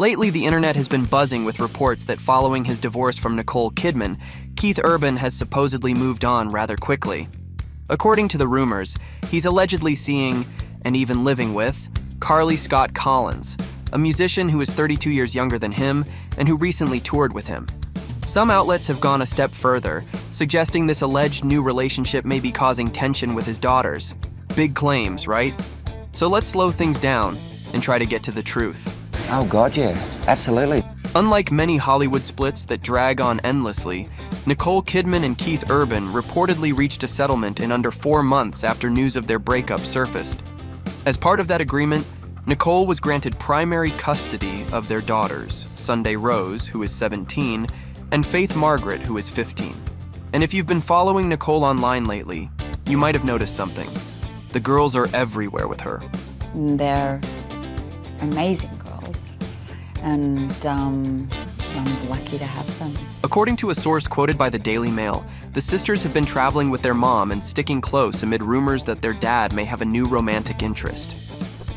Lately, the internet has been buzzing with reports that following his divorce from Nicole Kidman, Keith Urban has supposedly moved on rather quickly. According to the rumors, he's allegedly seeing, and even living with, Karley Scott Collins, a musician who is 32 years younger than him and who recently toured with him. Some outlets have gone a step further, suggesting this alleged new relationship may be causing tension with his daughters. Big claims, right? So let's slow things down and try to get to the truth. Oh God, yeah, absolutely. Unlike many Hollywood splits that drag on endlessly, Nicole Kidman and Keith Urban reportedly reached a settlement in under 4 months after news of their breakup surfaced. As part of that agreement, Nicole was granted primary custody of their daughters, Sunday Rose, who is 17, and Faith Margaret, who is 15. And if you've been following Nicole online lately, you might have noticed something. The girls are everywhere with her. They're amazing girls, and I'm lucky to have them. According to a source quoted by the Daily Mail, the sisters have been traveling with their mom and sticking close amid rumors that their dad may have a new romantic interest.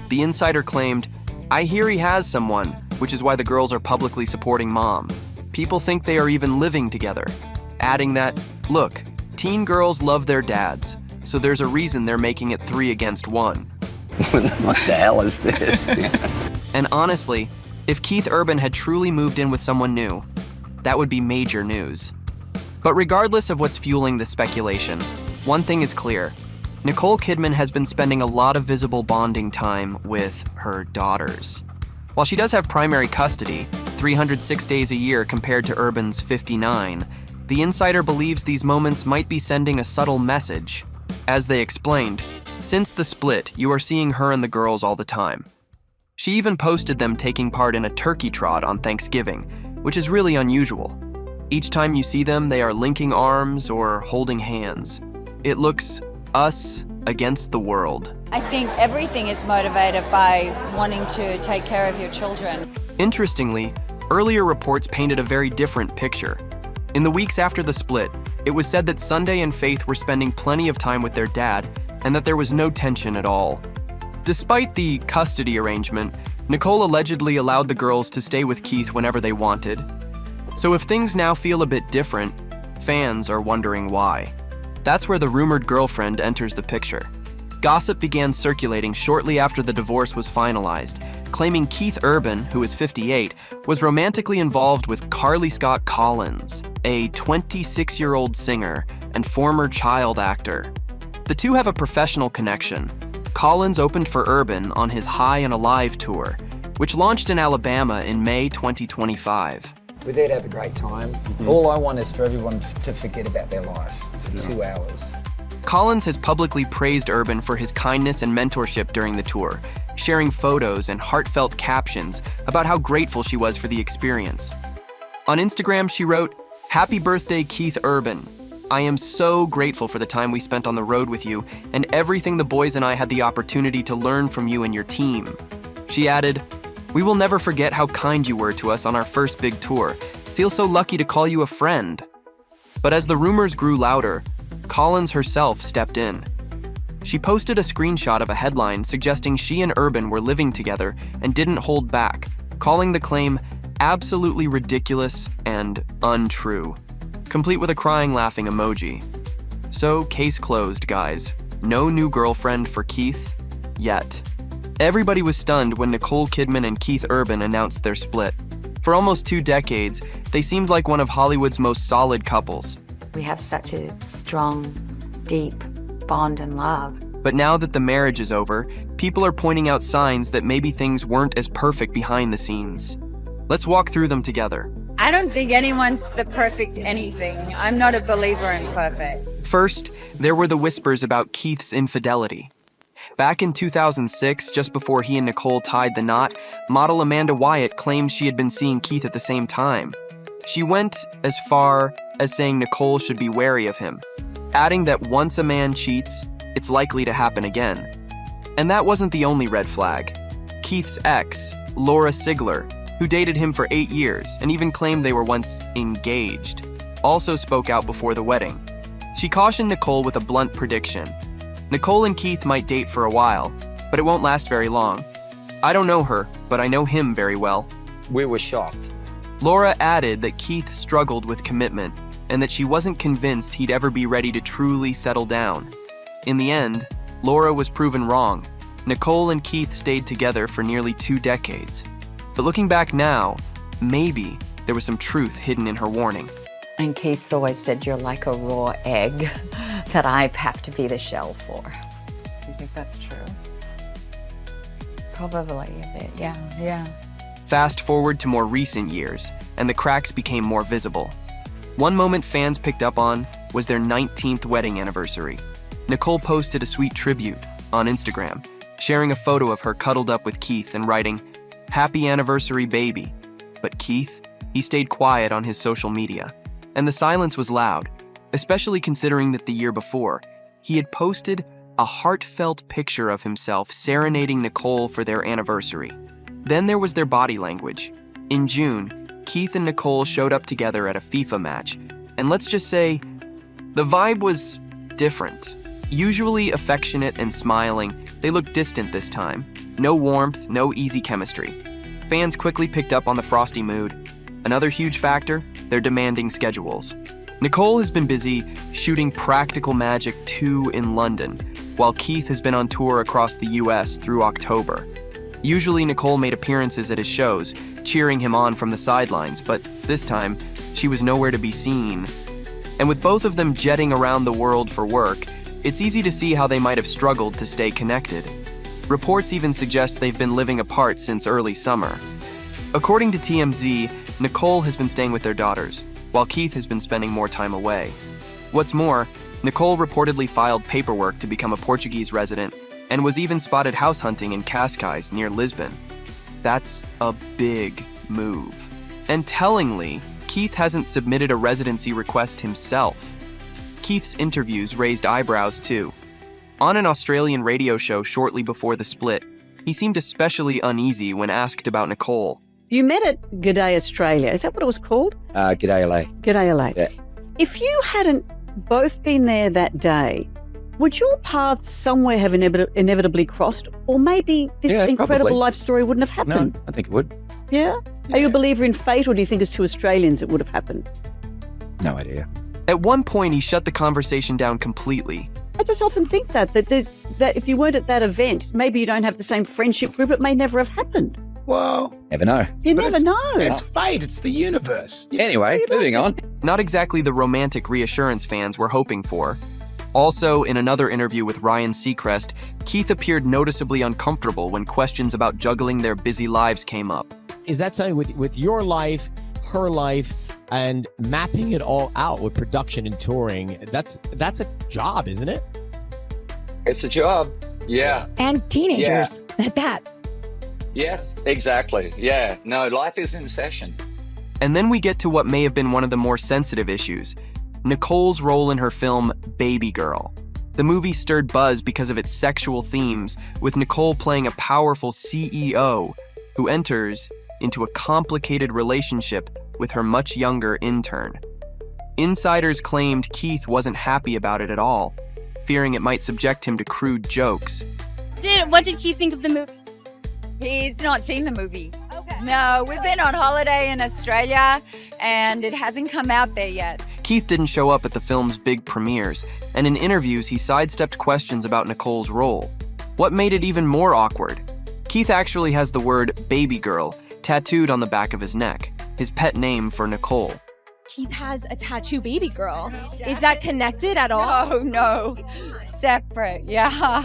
The insider claimed, "I hear he has someone," which is why the girls are publicly supporting mom. People think they are even living together, adding that, "Look, teen girls love their dads, so there's a reason they're making it 3 against 1. What the hell is this? And honestly, if Keith Urban had truly moved in with someone new, that would be major news. But regardless of what's fueling the speculation, one thing is clear. Nicole Kidman has been spending a lot of visible bonding time with her daughters. While she does have primary custody, 306 days a year compared to Urban's 59, the insider believes these moments might be sending a subtle message. As they explained, since the split, you are seeing her and the girls all the time. She even posted them taking part in a turkey trot on Thanksgiving, which is really unusual. Each time you see them, they are linking arms or holding hands. It looks us against the world. I think everything is motivated by wanting to take care of your children. Interestingly, earlier reports painted a very different picture. In the weeks after the split, it was said that Sunday and Faith were spending plenty of time with their dad and that there was no tension at all. Despite the custody arrangement, Nicole allegedly allowed the girls to stay with Keith whenever they wanted. So if things now feel a bit different, fans are wondering why. That's where the rumored girlfriend enters the picture. Gossip began circulating shortly after the divorce was finalized, claiming Keith Urban, who is 58, was romantically involved with Karley Scott Collins, a 26-year-old singer and former child actor. The two have a professional connection. Collins opened for Urban on his High and Alive tour, which launched in Alabama in May 2025. We're there to have a great time. All I want is for everyone to forget about their life for 2 hours. Collins has publicly praised Urban for his kindness and mentorship during the tour, sharing photos and heartfelt captions about how grateful she was for the experience. On Instagram, she wrote, "Happy birthday, Keith Urban. I am so grateful for the time we spent on the road with you and everything the boys and I had the opportunity to learn from you and your team." She added, "We will never forget how kind you were to us on our first big tour. Feel so lucky to call you a friend." But as the rumors grew louder, Collins herself stepped in. She posted a screenshot of a headline suggesting she and Urban were living together and didn't hold back, calling the claim absolutely ridiculous and untrue, complete with a crying laughing emoji. So, case closed, guys. No new girlfriend for Keith yet. Everybody was stunned when Nicole Kidman and Keith Urban announced their split. For almost 2 decades, they seemed like one of Hollywood's most solid couples. We have such a strong, deep bond and love. But now that the marriage is over, people are pointing out signs that maybe things weren't as perfect behind the scenes. Let's walk through them together. I don't think anyone's the perfect anything. I'm not a believer in perfect. First, there were the whispers about Keith's infidelity. Back in 2006, just before he and Nicole tied the knot, model Amanda Wyatt claimed she had been seeing Keith at the same time. She went as far as saying Nicole should be wary of him, adding that once a man cheats, it's likely to happen again. And that wasn't the only red flag. Keith's ex, Laura Sigler, who dated him for 8 years and even claimed they were once engaged, also spoke out before the wedding. She cautioned Nicole with a blunt prediction. Nicole and Keith might date for a while, but it won't last very long. I don't know her, but I know him very well. We were shocked. Laura added that Keith struggled with commitment and that she wasn't convinced he'd ever be ready to truly settle down. In the end, Laura was proven wrong. Nicole and Keith stayed together for nearly 2 decades. But looking back now, maybe there was some truth hidden in her warning. And Keith's always said you're like a raw egg that I have to be the shell for. You think that's true? Probably a bit, yeah. Fast forward to more recent years, and the cracks became more visible. One moment fans picked up on was their 19th wedding anniversary. Nicole posted a sweet tribute on Instagram, sharing a photo of her cuddled up with Keith and writing, "Happy anniversary, baby." But Keith, he stayed quiet on his social media. And the silence was loud, especially considering that the year before, he had posted a heartfelt picture of himself serenading Nicole for their anniversary. Then there was their body language. In June, Keith and Nicole showed up together at a FIFA match, and let's just say, the vibe was different. Usually affectionate and smiling, they looked distant this time. No warmth, no easy chemistry. Fans quickly picked up on the frosty mood. Another huge factor, their demanding schedules. Nicole has been busy shooting Practical Magic 2 in London, while Keith has been on tour across the US through October. Usually Nicole made appearances at his shows, cheering him on from the sidelines, but this time, she was nowhere to be seen. And with both of them jetting around the world for work, it's easy to see how they might have struggled to stay connected. Reports even suggest they've been living apart since early summer. According to TMZ, Nicole has been staying with their daughters, while Keith has been spending more time away. What's more, Nicole reportedly filed paperwork to become a Portuguese resident and was even spotted house hunting in Cascais near Lisbon. That's a big move. And tellingly, Keith hasn't submitted a residency request himself. Keith's interviews raised eyebrows too. On an Australian radio show shortly before the split, he seemed especially uneasy when asked about Nicole. You met at G'day Australia. Is that what it was called? G'day, LA. G'day LA. Yeah. If you hadn't both been there that day, would your paths somewhere have inevitably crossed? Or maybe this incredible probably. life story wouldn't have No, happened? I think it would. Yeah? Are you a believer in fate, or do you think as two Australians it would have happened? No idea. At one point, he shut the conversation down completely. I just often think that if you weren't at that event, maybe you don't have the same friendship group, it may never have happened. Well, Never know. You never know. it's fate. It's the universe. Anyway, moving on. Not exactly the romantic reassurance fans were hoping for. Also, in another interview with Ryan Seacrest, Keith appeared noticeably uncomfortable when questions about juggling their busy lives came up. Is that something with your life, her life, and mapping it all out with production and touring? That's a job, isn't it? It's a job. Yeah. And teenagers at that. Yes, exactly. Yeah. No, life is in session. And then we get to what may have been one of the more sensitive issues, Nicole's role in her film Baby Girl. The movie stirred buzz because of its sexual themes, with Nicole playing a powerful CEO who enters into a complicated relationship with her much younger intern. Insiders claimed Keith wasn't happy about it at all, fearing it might subject him to crude jokes. What did Keith think of the movie? He's not seen the movie. Okay. No, we've been on holiday in Australia and it hasn't come out there yet. Keith didn't show up at the film's big premieres, and in interviews he sidestepped questions about Nicole's role. What made it even more awkward? Keith actually has the word baby girl tattooed on the back of his neck, his pet name for Nicole. Keith has a tattoo baby girl. Is that connected at all? Oh, no. Separate, yeah.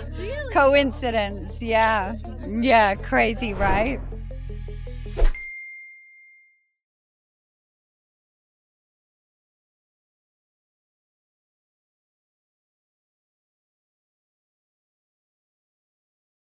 Coincidence, yeah. Yeah, crazy, right?